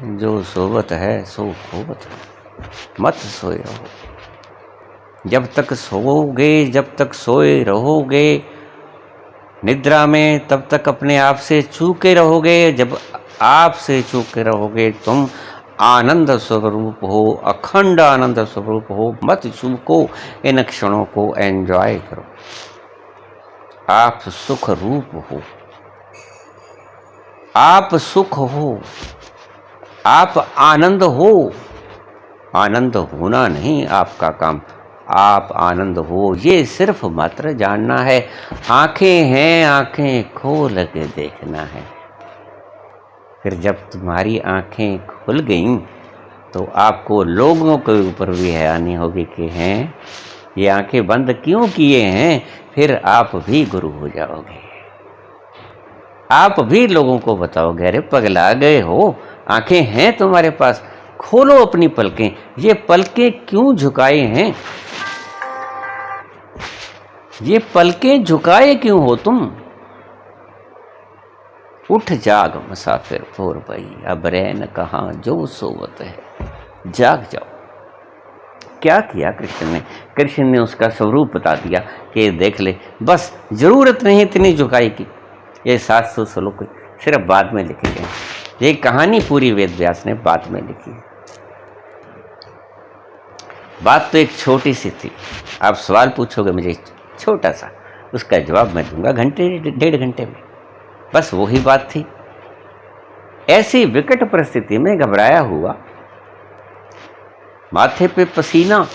जो सोवत है सो खोवत है। मत सोए रहो। जब तक सोओगे, जब तक सोए रहोगे निद्रा में, तब तक अपने आप से चूके रहोगे। जब आप से चूके रहोगे तुम आनंद स्वरूप हो, अखंड आनंद स्वरूप हो। मत चूको, इन क्षणों को एंजॉय करो। आप सुख रूप हो, आप सुख हो, आप आनंद हो। आनंद होना नहीं आपका काम, आप आनंद हो ये सिर्फ मात्र जानना है। आंखें हैं, आंखें खोल के देखना है। फिर जब तुम्हारी आंखें खुल गईं तो आपको लोगों के ऊपर भी हैरानी होगी कि हैं ये आंखें बंद क्यों किए हैं। फिर आप भी गुरु हो जाओगे। आप भी लोगों को बताओगे, अरे पगला गए हो, आंखें हैं तुम्हारे पास, खोलो अपनी पलकें। ये पलकें क्यों झुकाए हैं, ये पलकें झुकाए क्यों हो तुम। उठ जाग मुसाफिर भोर भई, अब रैन कहां जो सोवत है। जाग जाओ। क्या किया कृष्ण ने? कृष्ण ने उसका स्वरूप बता दिया कि देख ले, बस जरूरत नहीं इतनी झुकाई की। ये 700 श्लोक सिर्फ बाद में लिखे गए। ये कहानी पूरी वेद व्यास ने बाद में लिखी है। बात तो एक छोटी सी थी। आप सवाल पूछोगे मुझे छोटा सा, उसका जवाब मैं दूंगा घंटे 1.5 घंटे में। बस वही बात थी। ऐसी विकट परिस्थिति में घबराया हुआ, माथे पे पसीना,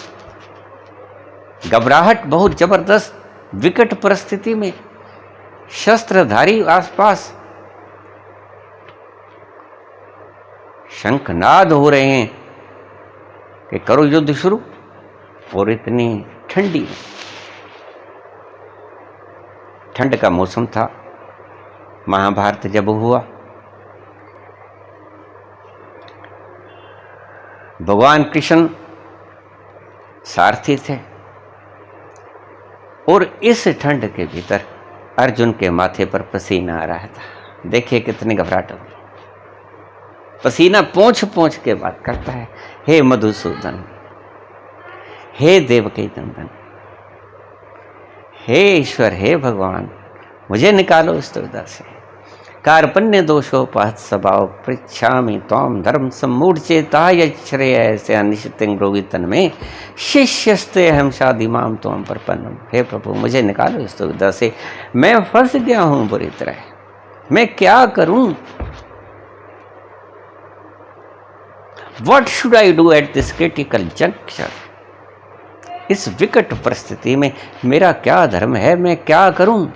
घबराहट बहुत जबरदस्त, विकट परिस्थिति में शस्त्रधारी आसपास, शंखनाद हो रहे हैं कि करो युद्ध शुरू। और इतनी ठंडी, ठंड का मौसम था। महाभारत जब हुआ, भगवान कृष्ण सारथी थे और इस ठंड के भीतर अर्जुन के माथे पर पसीना आ रहा था। देखिए कितनी घबराहट हो। पसीना पोंछ पोंछ के बात करता है, हे मधुसूदन, हे देवकी नंदन, हे ईश्वर, हे भगवान, मुझे निकालो इस दुविधा से। कार्पण्य दोषोपहत स्वभाव पृच्छामि त्वाम धर्म सम्मूढ़चेता यच्छ्रेय से अनिश्चितं रोगी तन में शिष्यस्ते हम शादिमाम त्वम प्रपन्नम। हे प्रभु, मुझे निकालो इस दुविधा से, मैं फंस गया हूं बुरी तरह, मैं क्या करूं? What should I do at this critical juncture? इस विकट परिस्थिति में मेरा क्या धर्म है, मैं क्या करूं?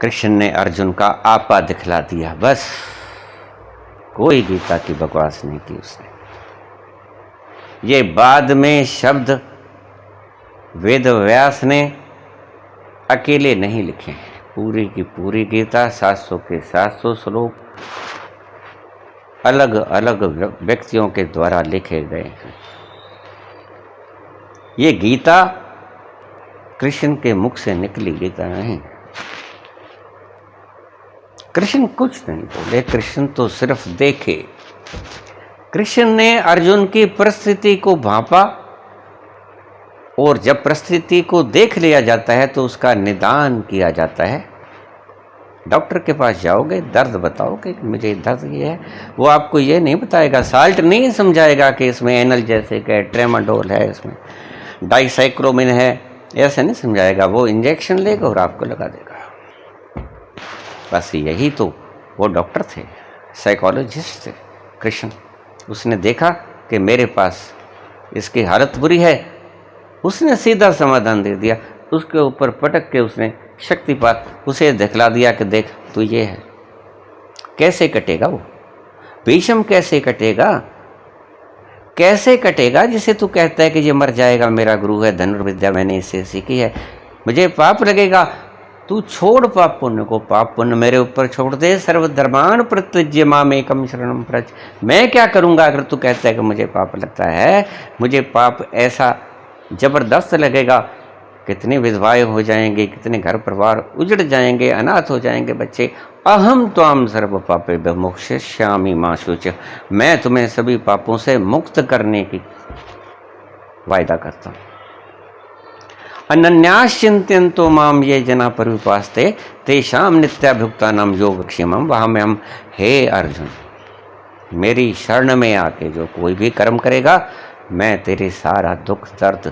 कृष्ण ने अर्जुन का आपा दिखला दिया, बस कोई गीता की बकवास नहीं की उसने। ये बाद में शब्द वेद व्यास ने अकेले नहीं लिखे हैं, पूरी की पूरी गीता 700 के 700 श्लोक अलग अलग व्यक्तियों के द्वारा लिखे गए हैं। ये गीता कृष्ण के मुख से निकली गीता नहीं। कृष्ण कुछ नहीं बोले, कृष्ण तो सिर्फ देखे। कृष्ण ने अर्जुन की परिस्थिति को भांपा, और जब परिस्थिति को देख लिया जाता है तो उसका निदान किया जाता है। डॉक्टर के पास जाओगे, दर्द बताओगे कि मुझे दर्द ये है, वो आपको ये नहीं बताएगा, साल्ट नहीं समझाएगा कि इसमें एनाल्जेसिक है, ट्रेमाडोल है, इसमें डाइसाइक्लोमिन है, ऐसा नहीं समझाएगा। वो इंजेक्शन लेगा और आपको लगा देगा। बस यही तो वो डॉक्टर थे, साइकोलॉजिस्ट थे कृष्ण। उसने देखा कि मेरे पास इसकी हालत बुरी है, उसने सीधा समाधान दे दिया। उसके ऊपर पटक के उसने शक्तिपात उसे दिखला दिया कि देख तू ये है। कैसे कटेगा वो भीष्म, कैसे कटेगा, कैसे कटेगा जिसे तू कहता है कि ये मर जाएगा, मेरा गुरु है, धनुर्विद्या मैंने इससे सीखी है, मुझे पाप लगेगा। तू छोड़ पाप पुण्य को, पाप पुण्य मेरे ऊपर छोड़ दे। सर्वधर्मान प्रत्यज्य मामेकम शरणम व्रज। मैं क्या करूंगा अगर तू कहता है कि मुझे पाप लगता है, मुझे पाप ऐसा जबरदस्त लगेगा, कितनी विधवाएं हो जाएंगे, कितने घर परिवार उजड़ जाएंगे, अनाथ हो जाएंगे बच्चे। अहम त्वाम सर्व पापे विमुक्षयिष्यामि मा शुच। मैं तुम्हें सभी पापों से मुक्त करने की वायदा करता हूं। अनन्याश्चिंत्यन्तो माम ये जना परिपास्ते तेषाम नित्याभियुक्तानां योगक्षेमं वहाम्यहम्। हे अर्जुन, मेरी शरण में आके जो कोई भी कर्म करेगा, मैं तेरे सारा दुख दर्द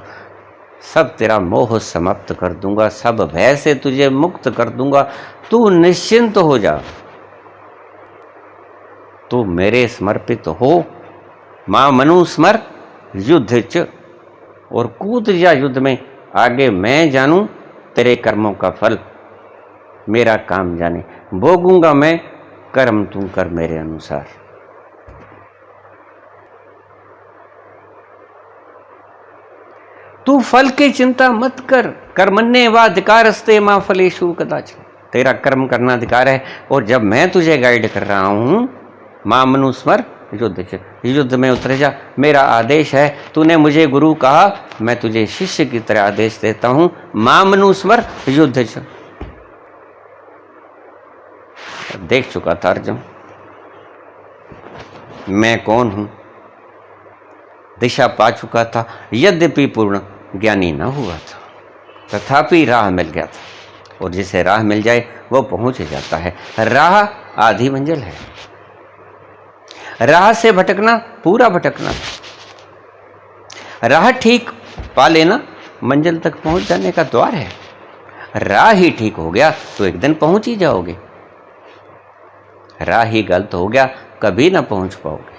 सब तेरा मोह समाप्त कर दूंगा, सब भय से तुझे मुक्त कर दूंगा। तू निश्चिंत हो जा, तू मेरे समर्पित हो। मां मनुस्मर युद्ध च, और कूद जा युद्ध में, आगे मैं जानूं तेरे कर्मों का फल, मेरा काम जाने, भोगूंगा मैं, कर्म तू कर मेरे अनुसार। तू फल की चिंता मत कर। कर्मण्ये वाधिकारस्ते मां फलेषु कदाचन। तेरा कर्म करना अधिकार है, और जब मैं तुझे गाइड कर रहा हूं, मां मनुस्मर युद्ध में उतर जा, मेरा आदेश है। तूने मुझे गुरु कहा, मैं तुझे शिष्य की तरह आदेश देता हूं। मां मनुस्मर युद्ध च। देख चुका था अर्जुन मैं कौन हूं, दिशा पा चुका था। यद्यपि पूर्ण ज्ञानी न हुआ था, तथापि राह मिल गया था, और जिसे राह मिल जाए वो पहुंच जाता है। राह आधी मंजिल है, राह से भटकना पूरा भटकना। राह ठीक पा लेना मंजिल तक पहुंच जाने का द्वार है। राह ही ठीक हो गया तो एक दिन पहुंच ही जाओगे, राह ही गलत हो गया कभी ना पहुंच पाओगे।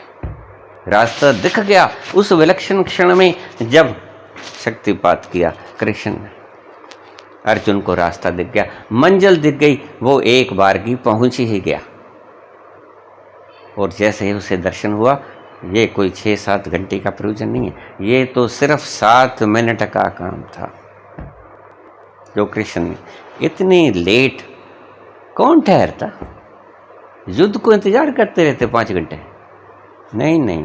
रास्ता दिख गया उस विलक्षण क्षण में जब शक्तिपात किया कृष्ण ने। अर्जुन को रास्ता दिख गया, मंजिल दिख गई, वो एक बार की पहुंच ही गया। और जैसे ही उसे दर्शन हुआ, ये कोई 6-7 घंटे का प्रयोजन नहीं है, ये तो सिर्फ 7 मिनट का काम था जो कृष्ण ने। इतनी लेट कौन ठहरता, युद्ध को इंतजार करते रहते 5 घंटे। नहीं नहीं,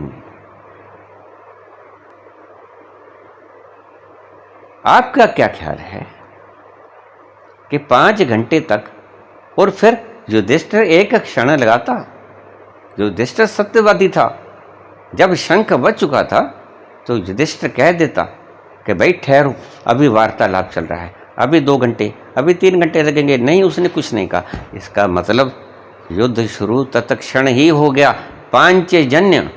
आपका क्या ख्याल है कि 5 घंटे तक, और फिर युधिष्ठिर एक क्षण लगाता, युधिष्ठिर सत्यवादी था, जब शंख बज चुका था तो युधिष्ठिर कह देता कि भाई ठहरो, अभी वार्तालाप चल रहा है, अभी 2 घंटे, अभी 3 घंटे लगेंगे। नहीं, उसने कुछ नहीं कहा। इसका मतलब युद्ध शुरू तत्क्षण ही हो गया। पांचजन्य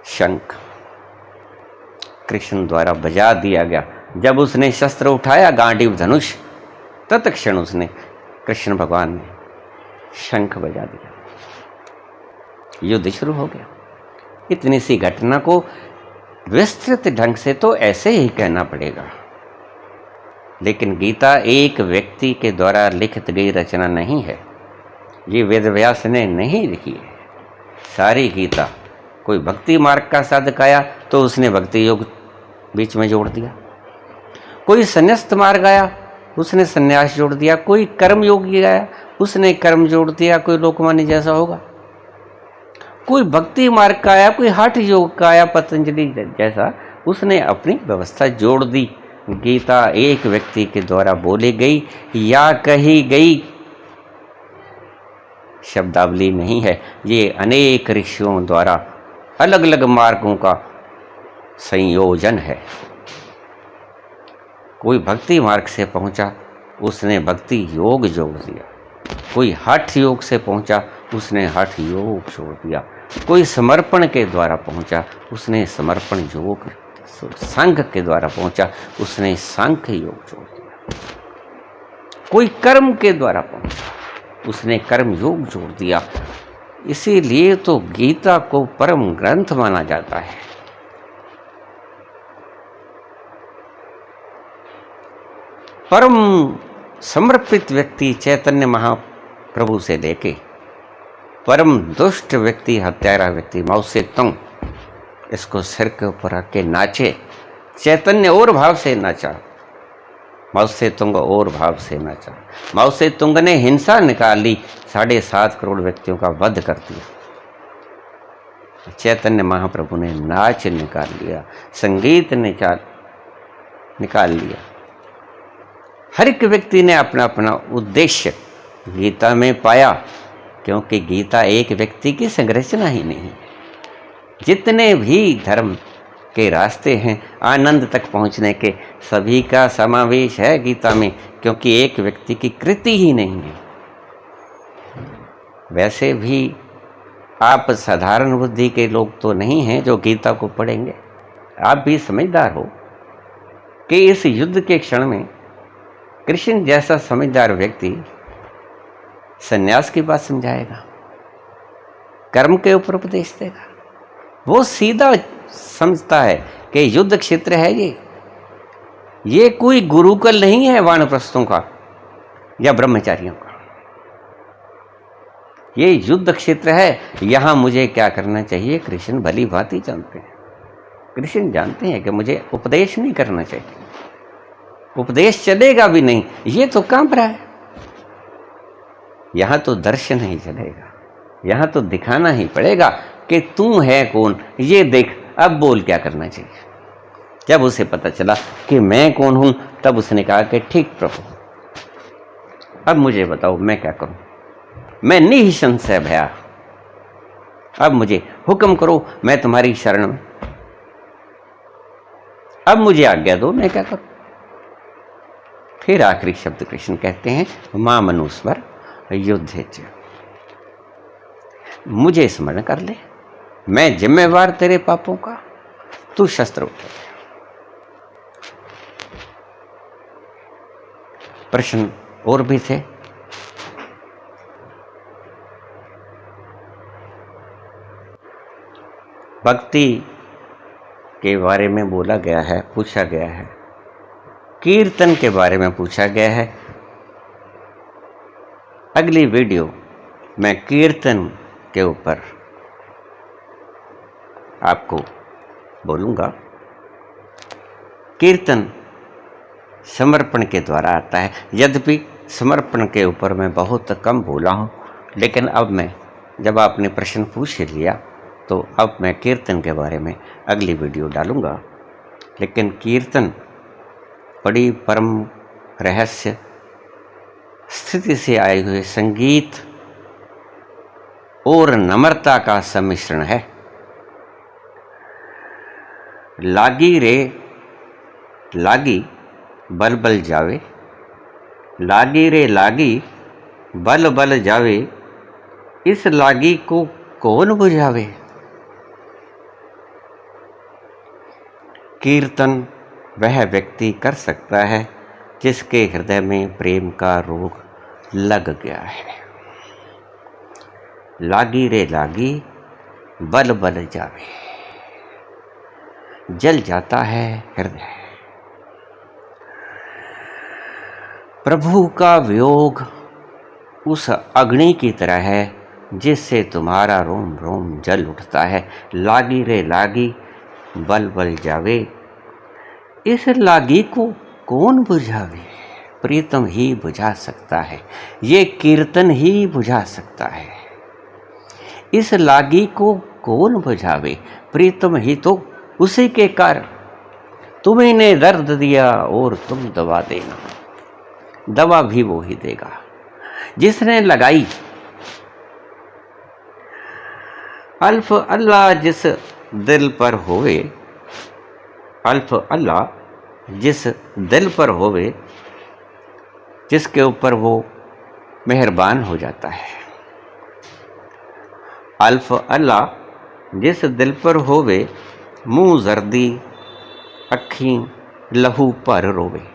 शंख कृष्ण द्वारा बजा दिया गया। जब उसने शस्त्र उठाया, गांडीव धनुष, तत्क्षण उसने, कृष्ण भगवान ने शंख बजा दिया, युद्ध शुरू हो गया। इतनी सी घटना को विस्तृत ढंग से तो ऐसे ही कहना पड़ेगा, लेकिन गीता एक व्यक्ति के द्वारा लिखित गई रचना नहीं है। ये वेदव्यास ने नहीं लिखी है। सारी गीता, कोई भक्ति मार्ग का साधक आया तो उसने भक्ति योग बीच में जोड़ दिया, कोई संन्यास्त मार्ग आया उसने संन्यास जोड़ दिया, कोई कर्म योगी आया उसने कर्म जोड़ दिया, कोई लोकमान्य जैसा होगा, कोई भक्ति मार्ग का आया, कोई हठ योग का आया, पतंजलि जैसा, उसने अपनी व्यवस्था जोड़ दी। गीता एक व्यक्ति के द्वारा बोली गई या कही गई शब्दावली नहीं है। ये अनेक ऋषियों द्वारा अलग अलग मार्गों का संयोजन है। कोई भक्ति मार्ग से पहुंचा, उसने भक्ति योग जोड़ दिया, कोई हठ योग से पहुंचा, उसने हठ योग जोड़ दिया, कोई समर्पण के द्वारा पहुंचा, उसने समर्पण योग, संघ के द्वारा पहुंचा, उसने सांख्य योग जोड़ दिया, कोई कर्म के द्वारा पहुंचा, उसने कर्म योग जोड़ दिया। इसीलिए तो गीता को परम ग्रंथ माना जाता है। परम समर्पित व्यक्ति चैतन्य महाप्रभु से लेके परम दुष्ट व्यक्ति, हत्यारा व्यक्ति माओ से तुंग, इसको सिर के ऊपर रख के नाचे। चैतन्य और भाव से नाचा, माओ से तुंग और भाव से नाचा। माओ से तुंग ने हिंसा निकाल ली, 7.5 करोड़ व्यक्तियों का वध कर दिया। चैतन्य महाप्रभु ने नाच निकाल लिया, संगीत निकाल लिया। हर एक व्यक्ति ने अपना अपना उद्देश्य गीता में पाया, क्योंकि गीता एक व्यक्ति की संरचना ही नहीं। जितने भी धर्म के रास्ते हैं आनंद तक पहुंचने के, सभी का समावेश है गीता में, क्योंकि एक व्यक्ति की कृति ही नहीं है। वैसे भी आप साधारण बुद्धि के लोग तो नहीं हैं जो गीता को पढ़ेंगे। आप भी समझदार हो कि इस युद्ध के क्षण में कृष्ण जैसा समझदार व्यक्ति सन्यास की बात समझाएगा, कर्म के ऊपर उपदेश देगा। वो सीधा समझता है कि युद्ध क्षेत्र है ये कोई गुरुकुल नहीं है वानप्रस्थों का या ब्रह्मचारियों का। ये युद्ध क्षेत्र है, यहां मुझे क्या करना चाहिए कृष्ण भली भांति जानते हैं। कृष्ण जानते हैं कि मुझे उपदेश नहीं करना चाहिए, उपदेश चलेगा भी नहीं, ये तो कांप रहा है। यहां तो दर्शन ही चलेगा, यहां तो दिखाना ही पड़ेगा कि तू है कौन, ये देख, अब बोल क्या करना चाहिए। जब उसे पता चला कि मैं कौन हूं, तब उसने कहा कि ठीक प्रभु, अब मुझे बताओ मैं क्या करूं। मैं निःसंशय भया, अब मुझे हुक्म करो, मैं तुम्हारी शरण में, अब मुझे आज्ञा दो, मैं क्या करूं। फिर आखिरी शब्द कृष्ण कहते हैं, मां मनुस्मर युद्धेच, मुझे स्मरण कर ले, मैं जिम्मेवार तेरे पापों का, तू शस्त्र उठा। प्रश्न और भी थे। भक्ति के बारे में बोला गया है, पूछा गया है, कीर्तन के बारे में पूछा गया है। अगली वीडियो मैं कीर्तन के ऊपर आपको बोलूंगा। कीर्तन समर्पण के द्वारा आता है, यद्यपि समर्पण के ऊपर मैं बहुत कम बोला हूं, लेकिन अब मैं, जब आपने प्रश्न पूछ लिया, तो अब मैं कीर्तन के बारे में अगली वीडियो डालूंगा। लेकिन कीर्तन बड़ी परम रहस्य स्थिति से आए हुए संगीत और नम्रता का सम्मिश्रण है। लागी रे लागी बल बल जावे, लागी रे लागी बल बल जावे, इस लागी को कौन बुझावे। कीर्तन वह व्यक्ति कर सकता है जिसके हृदय में प्रेम का रोग लग गया है। लागी रे लागी बल बल जावे, जल जाता है हृदय। प्रभु का वियोग उस अग्नि की तरह है जिससे तुम्हारा रोम रोम जल उठता है। लागी रे लागी बल बल जावे, इस लागी को कौन बुझावे। प्रीतम ही बुझा सकता है, ये कीर्तन ही बुझा सकता है। इस लागी को कौन बुझावे, प्रीतम ही तो उसी के कारण। तुम्ही ने दर्द दिया और तुम दवा देना, दवा भी वो ही देगा जिसने लगाई। अल्फ अल्लाह जिस दिल पर होवे, अल्फ अल्लाह जिस दिल पर होवे, जिसके ऊपर वो मेहरबान हो जाता है। अल्फ अल्लाह जिस दिल पर होवे, मुंह जर्दी अखी लहू पर रोवे।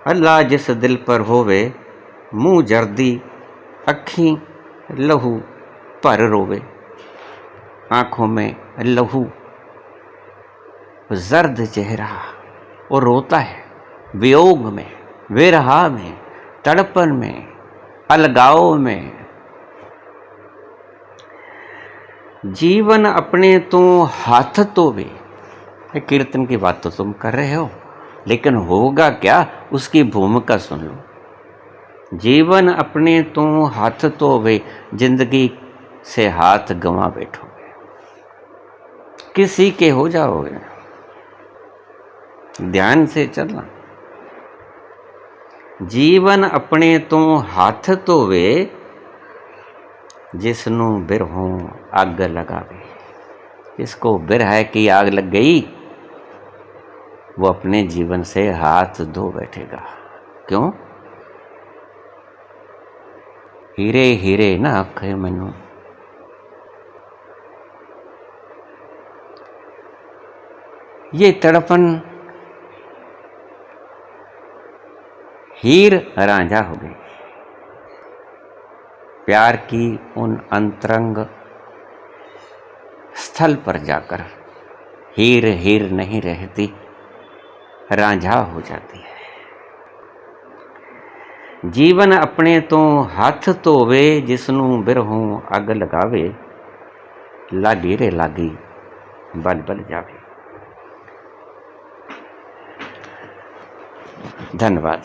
अल्लाह जिस दिल पर होवे, मुंह जर्दी अखी लहू पर रोवे। आंखों में लहू, जर्द चेहरा, और रोता है वियोग में, विरहा में, तड़पन में, अलगाव में। जीवन अपने तो हाथ तो वे, कीर्तन की बात तो तुम कर रहे हो, लेकिन होगा क्या उसकी भूमिका सुन लो। जीवन अपने तो हाथ तो वे, जिंदगी से हाथ गंवा बैठोगे, किसी के हो जाओगे। ध्यान से चलना। जीवन अपने तो हाथ तो वे, जिसनों बिरहों आग लगावे। इसको बिरह की आग लग गई, वो अपने जीवन से हाथ धो बैठेगा। क्यों? हीरे हीरे ना आखे मैनू, ये तड़पन हीर रांझा हो गई। प्यार की उन अंतरंग स्थल पर जाकर हीर हीर नहीं रहती, रांझा हो जाती है। जीवन अपने तो हाथ धोवे, जिसनों बिरहों अग लगावे। लागी रे लागी बल बल जावे। धन्यवाद।